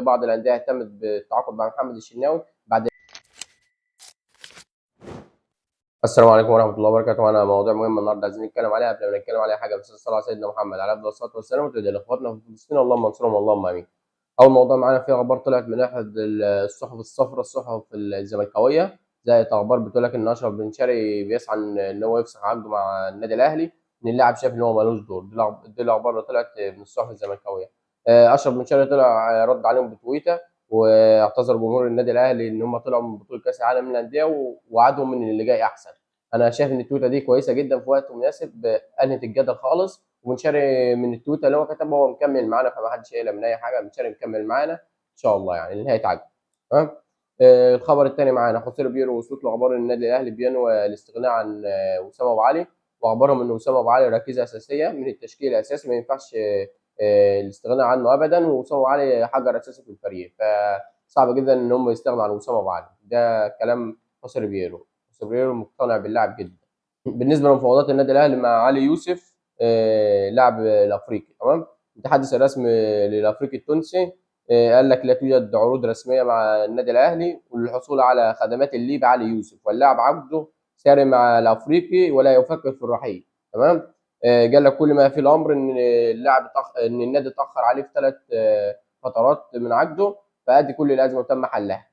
بعض الانديه اهتمت بالتعاقد مع محمد الشناوي بعد. السلام عليكم ورحمه الله وبركاته. معانا موضوع مهم النهارده عايزين نتكلم عليها. قبل ما نتكلم عليها حاجه بس الصلاه على سيدنا محمد عليه افضل الصلاه والسلام، وتدعي لاخواتنا في فلسطين اللهم انصرهم اللهم امين. اول موضوع معانا فيه اخبار طلعت من احد الصحف الصفراء، الصحف الزملكاويه، زي اخبار بتقول لك ان اشرف بن شرقي بيسعى ان هو يفسخ عقده مع النادي الاهلي، ان اللاعب شايف ان هو ملوش دور. دي الاخبار اللي طلعت من الصحف الزملكاويه. اشرف بن شرقي طلع رد عليهم بتويته، واعتذر جمهور النادي الاهلي ان هم طلعوا من بطوله كاس العالم للانديه، ووعدهم ان اللي جاي احسن. انا شايف ان التويته دي كويسه جدا في وقت مناسب، انهت الجدل خالص. وبن شرقي من التويته اللي هو كتبها هو مكمل معانا، فما حدش يقلق من اي حاجه. بن شرقي مكمل معانا ان شاء الله يعني لنهايه عقده. تمام. الخبر الثاني معانا خوسيه بيرو وصلت له اخبار ان النادي الاهلي بينوي الاستغناء عن وسام ابو علي، واخبارهم ان وسام ابو علي ركيزه اساسيه من التشكيل الاساسي، ما ينفعش الاستغناء عنه ابدا. ووسام ابو علي حجر اساسي في الفريق، فصعب جدا ان هم يستغنوا عن وسام ابو علي. ده كلام خوسيه بيرو. خوسيه مقتنع باللاعب جدا. بالنسبه لمفاوضات النادي الاهلي مع علي يوسف، لاعب الافريقي، تمام. المتحدث الرسمي للافريقي التونسي قال لك لا توجد عروض رسميه مع النادي الاهلي للحصول على خدمات الليبي علي يوسف، واللاعب عقده ساري مع الافريقي ولا يفكر في الرحيل. تمام. قال لك كل ما في الامر ان ان النادي اتاخر عليه في 3 فترات من عقده، فادي كل الازمه وتم حلها.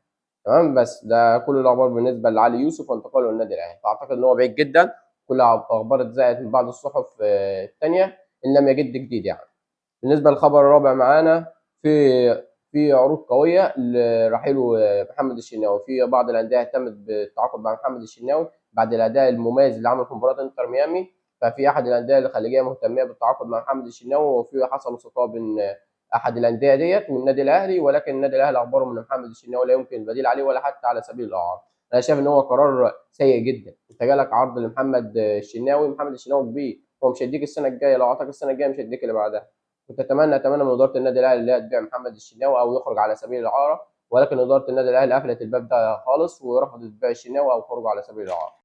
تمام. بس ده كل الاخبار بالنسبه لعلي يوسف وانتقاله للنادي الاهلي، فاعتقد ان هو بعيد جدا. كل اخبار اتذاعت من بعض الصحف الثانيه ان لم يجد جديد يعني. بالنسبه للخبر الرابع معانا، في عروض قويه لرحيل محمد الشناوي. في بعض الانديه اهتمت بالتعاقد مع محمد الشناوي بعد الاداء المميز اللي عمله في مباراه انتر ميامي. ففي احد الانديه الخليجيه مهتميه بالتعاقد مع محمد الشناوي، وفي حصل صفقه بين احد الانديه ديت والنادي الاهلي، ولكن النادي الاهلي اخبره ان محمد الشناوي لا يمكن البديل عليه ولا حتى على سبيل الاعاره. انا شايف ان هو قرار سيء جدا. انت جالك عرض لمحمد الشناوي، محمد الشناوي كبير، هو مش هيديك السنه الجايه، لو اعطاك السنه الجايه مش هيديك اللي بعدها. كنت اتمنى من اداره النادي الاهلي اللي هي تبيع محمد الشناوي او يخرج على سبيل الاعاره، ولكن اداره النادي الاهلي قفلت الباب ده خالص ورفضت بيع الشناوي او خروجه على سبيل الاعاره.